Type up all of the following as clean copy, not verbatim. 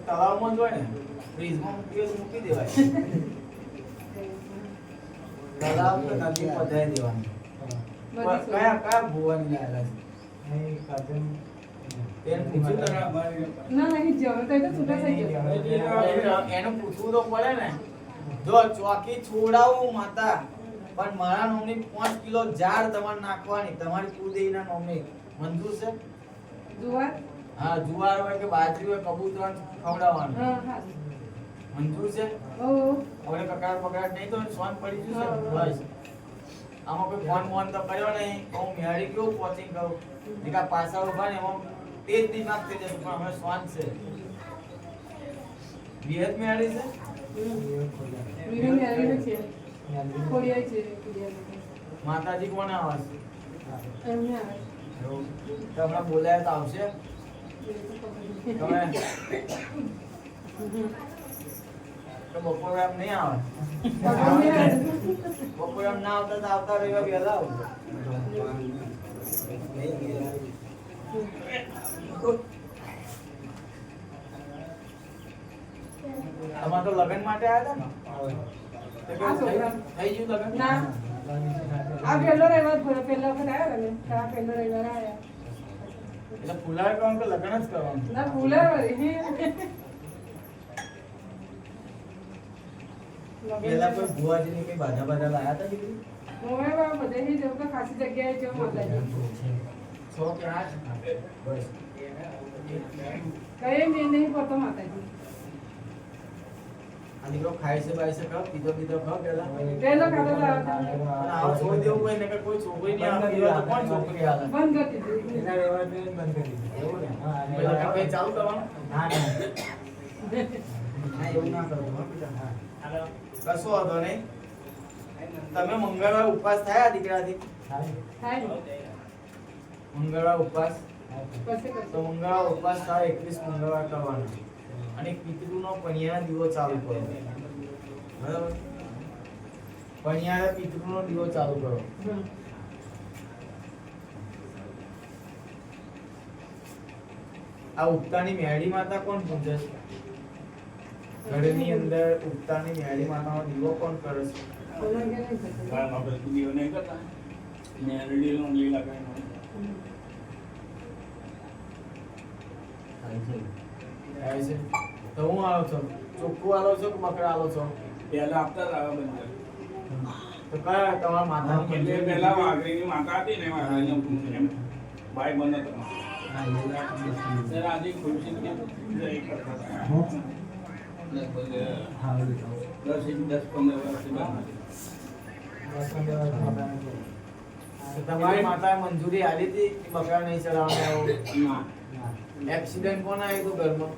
તળાવમાં જ હોય ને, ફ્રીજમાં મૂકી દેવાય. તળાવ તો નદી પધારી દેવાની. કયા ભુવાની લાયેલા છે? તેને પૂછ્યું તને? એનું પૂછવું તો પડે ને. જો ચોકી છોડાવું માતા, પણ મારા નોમની 5 કિલો ઝાડ તમારે નાખવાની, તમારી કુળદેવીના નોમની. મંજૂર છે? જુવાર? હા, જુવાર હોય કે બાજરી હોય, કબૂતરાને ખવડાવવાનું. મંજૂર છે? હવે કકડાટ બકડાટ નહીં તો શ્વાન પડી જશે. બસ આમાં કોઈ ફોન ફોન તો કર્યો નહીં. હું મેળી કેવું કોચિંગ કરું, જેકા પાછા ઉભા ને એમાં તેજ દિમાગ થઈ જશે. પણ હવે શ્વાન છે. વિહત મેળી છે? માતાજી કોને આવે છે? તમને બોલાય તો આવશે? તો બપોર એમ નહીં આવે? બપોર એમ ના આવતા તો આવતા રવિવાર વહેલા આવજો. તમારે તો લગ્ન માટે આવ્યા હતા ને? થઈ ગયું લગ્ન? આ પહેલો રવિવાર પહેલો વખત આવ્યો ને, આ પહેલો રવિવાર આવ્યા. એટલે ફુલાર કરવાનું કે લગ્ન જ કરવાનું? ના ફુલાર પેલા કોઈ ભુવાજી ની કઈ બાધા બાધા લાયા હતા દીકરી? મોબાઈલ બધાની જો કે ખાસી જગ્યાએ જો માતાજી 6 કે 8 બસ કઈ મેં નહીં પડતો માતાજી. આ દીકરો ખાય છે બાય છે ખાવ પીધો પીધો ખાવ પેલા પેલો ખાતો લાવતા આવ છોડ દેવું કોઈ ને કોઈ છોકરી નહીં આવે પીવા તો કોણ છોકરી આવે? બંધ કરી દીધું. એના વ્યવહાર ને બંધ કરી દીધો. એવું ને? પેલા કઈ ચાલુ કરવાનું? ના ના ના એવું ના કરવું હો બેટા. હા કશો વાંધો નહીં. તમે મંગળવાર ઉપવાસ થયા દીકરાથી? થાય ને મંગળવાર ઉપવાસ પછી તો મંગળવાર ઉપવાસ થાય 21 મંગળવાર કરવાનો અને પિતૃનો પણિયાના દીવો ચાલુ કરો. બરાબર? પણિયાના પિતૃનો દીવો ચાલુ કરો. આ ઉગતાની મેળી માતા કોણ પૂજે છે? ઘરની અંદર ઉગતાની મેળી માતાનો દીવો કોણ કરે છે? થાય છે. તો હું આવો છો? ચોખ્ખું આલો છો કે બકરા આલો છો? પહેલા આપતા હતા, હવે બંધ કર્યું. તો કયા તમારા માતાની એટલે મંદિર? પહેલા વાઘરીની માતા હતી ને, વાઘરીનો એમ ભાઈ બંધ હતો. ત્યારે આજે ખુરશી કે એક કરતા હતા. લગભગ 10-15 વર્ષથી બંધ. તો તમારી માતાએ મંજૂરી આલી હતી કે બકરા નહીં ચલાવવાના? ના. એક્સિડન્ટ કોણ આવ્યું હતું ઘરમાં?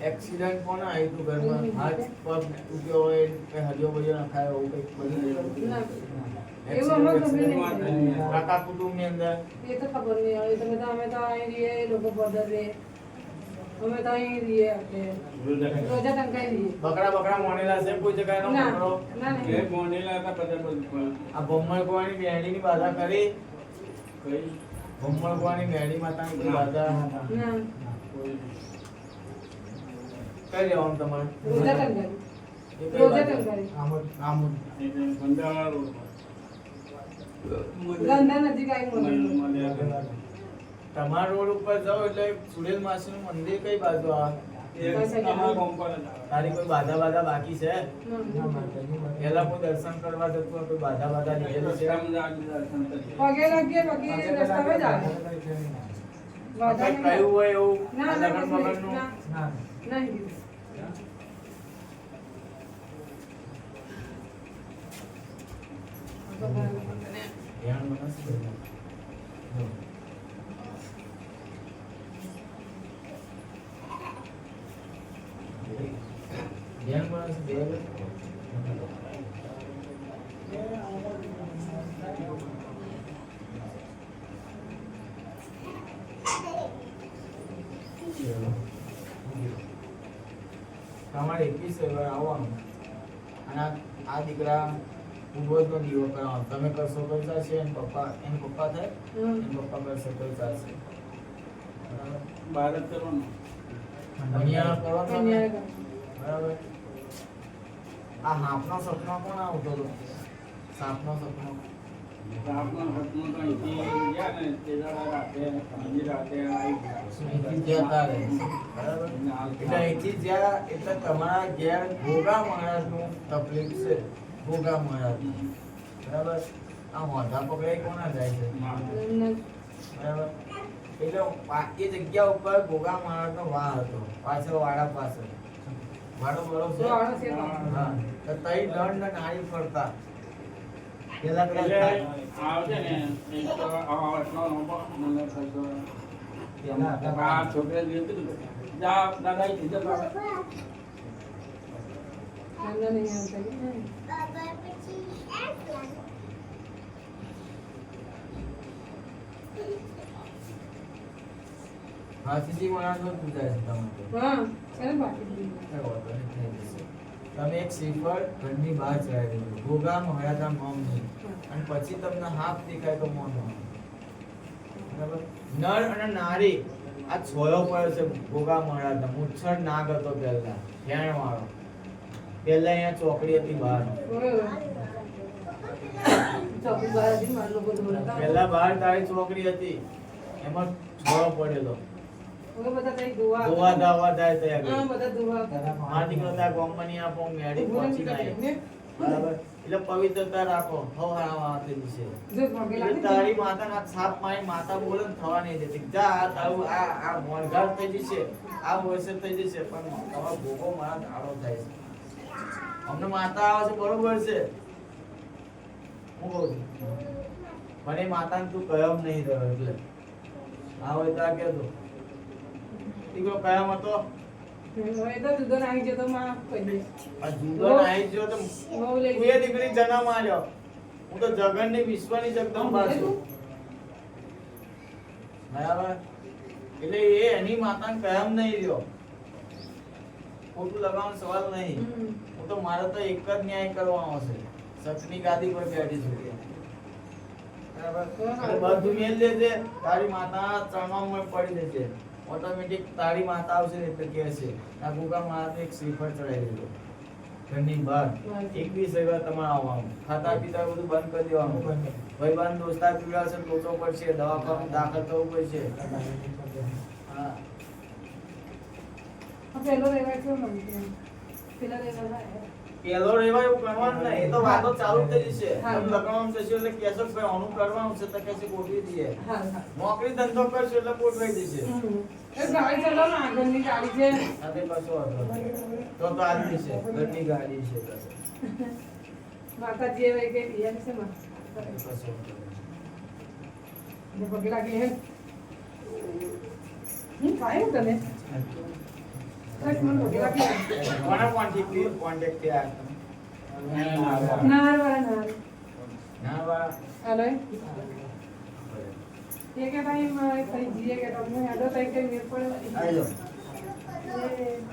એક્સિડન્ટ કોણ આવ્યું હતું ઘરમાં? હાથ પગ તૂટ્યો હોય કે હરિયો બરિયો નખાયો એવું કંઈક બની ના. ગયું? એવું અમારે ગમે નહીં. કાકા કુટુંબની અંદર એ તો ખબર નહીં હવે તમે તો અમે તો અહીં રહીએ એ લોકો બદલ રહે અમે તો અહીં રહીએ આપણે રોજા ટંકાઈ રહીએ. બકરા મોનેલા છે કોઈ જગ્યાનો ના બકરો? ના એ નહીં મોનેલા હતા બધા બધું. આ ભમ્મળ ગોવાની મેળીની બાધા કરી? કઈ ભમ્મળ ગોવાની મેળી માતાની કોઈ બાધા ના કઈ લેવાનું તમારે? રોજા ટંકાઈ એ કઈ રોજા બાધા? ટંકાઈ આમુદ. એટલે બંધાવાળા રોડ ગંધા નજીક આવી મળે મોનેલા. તમારા રોડ ઉપર જાઓ એટલે સુરેલ માસીનું મંદિર કઈ બાજુ આવે? એ તમારા ગામ પર જ આવે. તારી કોઈ બાધા બાકી છે? ના. પેલા કોઈ દર્શન કરવા જતું હોય, કોઈ બાધા લીધેલી છે? રસ્તામાં જ આજે દર્શન કરીએ. પગે લાગીએ પગે રસ્તામાં જ આવે વાંધો કંઈક નહીં. કહ્યું હોય એવું ના આ ના લગન બસ બગનનું? નહીં. ના નહીં ધ્યાન મનસ્વી કરવું. જો. ધ્યાન મનસ્વી બે તમારે 21 વાર આવવાનું અને આ દીકરા પૂર્વજનો દીવો કરાવવાનો. તમે કરશો તો ચાલશે, એના પપ્પા થાય એના પપ્પા કરશે તો ચાલશે. બરાબર? ભારત કરવાનું. અહીંયા કરો તમે. અહીંયા કરો. બરાબર. આ હાફનો સપનો કોણ આવતો હતો? સાપનો સપનો. આપનો સપનું તો અહીંથી ગયા ને તે દાડા રાતે બીજી રાતે આવી અહીંથી જ્યાં તારે. બરાબર. એટલે અહીંથી જ્યાં એટલે તમારા ઘેર ભોગા મહારાજનું તકલીફ છે. ભોગા મહારાજ. બરાબર. આ મોઢા પકડાઈ કોના જાય છે? એમને બરાબર. એટલે એ જગ્યા ઉપર ભોગા મહારાજનો વાહ હતો. પાછળ વાડા પાસે. વાડો બરોબર છે? વાડો છે. હા. તો તઈ દંડ નાળી ફરતા. પેલા એટલે પેલા આવશે ને એક તો એટલો નંબર મને થતો આ છોકરા દીધું જા દાદા કીધું એમને નહીં આવતા. હાથીજી મહારાજનો પૂજાય છે તમે તો. હા ચાલ બાકી દીધું. કઈ વાંધો નહીં, થઈ જશે. તમે એક શ્રીફળ ઘરની બહાર ચડાવી દેજો. ભોગા મહારાજના નામની. અને પછી તમને હાથ દેખાય તો મોં નો. બરાબર. નર અને નારી આ છોયો પડે છે ભોગા મહારાજના. મુચ્છર નાગ હતો પહેલા, ફેણ વાળો. પહેલા અહીંયા ચોકડી હતી બહાર. ચોકી બહાર હતી મારા લોકો દોડતા. પહેલા બહાર તારી ચોકડી હતી, એમાં છોયો પડેલો. હવે બધા તઈ દુઆ દોવા દાવા થાય હા ત્યાં બધા દુઆ કરે. માર દીકરો ત્યાં ગોમની આપો મેડી પહોંચી જાય. બરાબર. એટલે પવિત્રતા રાખો. હવ હાવા તે દિવસે. જો પગે એટલે લાગી તારી માતાના સાપ મારી માતા બોલે ને થવા નહીં દેતી. જા આ તારું આ મોરઘાર થઈ જશે. આ વર્ષે થઈ જશે પણ તમારો ભોગો મારા ધાડો થાય છે. અમને માતા આવે છે બરોબર છે. હું કહું છું. પણ એ માતાને તું કયમ નહીં રહ્યો એટલે. આ હોય તો આ કહેતો. દીકરો કયમ હતો. હવે તો દૂધો નાખી જતો માં કહી દે. આ જુદો નાઈ ગયો તો બહુ લઈ તું એ દીકરી જન્મ આલ્યો. હું તો જગનની વિશ્વની જગદંબા છું. બરાબર. એટલે એ એની માતાને કયમ નહીં રહ્યો. ખોટું લગાવવાનો સવાલ નહીં. હું તો મારે તો એક જ ન્યાય કરવાનો છે. સચની ગાદી પર બેઠી છું. બરાબર. એટલે બધું મેલ દેજે. તારી માતા ચરણોમાં પડી જશે. ઓટોમેટિક તારી માતા આવશે ને એટલે કહે છે આ ભૂકા માતા એક શ્રીફળ ચડાવી દેજો ઘરની બહાર. 21 વાગ્યા તમારે આવવાનું. ખાતા પીતા બધું બંધ કરી દેવાનું. ભાઈબંધ દોસ્તાર પીવડાવશે, લોચો પડશે, દવાખાનામાં દાખલ થવું પડશે. હા. પેલો રહેવાય છે મને. પેલા રહેવાય. પેલો રેવા એવું કરવાનું નહીં. એ તો વાતો ચાલુ જ થઈ જશે. હા. તમે લગ્નમાં જશો એટલે કહેશો કે ભાઈ આનું કરવાનું છે તો કહેશે ગોઠવી દઈએ. હા હા. નોકરી ધંધો કરશો એટલે ગોઠવાઈ દેશે. એ ગાડી ચલાવો ને આગળની ગાડી છે. આ તે કશો વાંધો નહીં. તો આદમી છે, ઘરની ગાડી છે તો. માતાજી એ વઈ ગઈ યાર છે માં. કશો વાંધો નહીં. જે પગે લાગી હે. કાય હું તને. કઈ મને પગે લાગી. કોના કોન્ટેક્ટ થી આવ્યા તમે? નાર વાળા નાર. ના બા. હાલો ये क्या टाइम कहीं जिए क्या टाइम में हेडो टाइम के मेरे पर આવી જાઓ.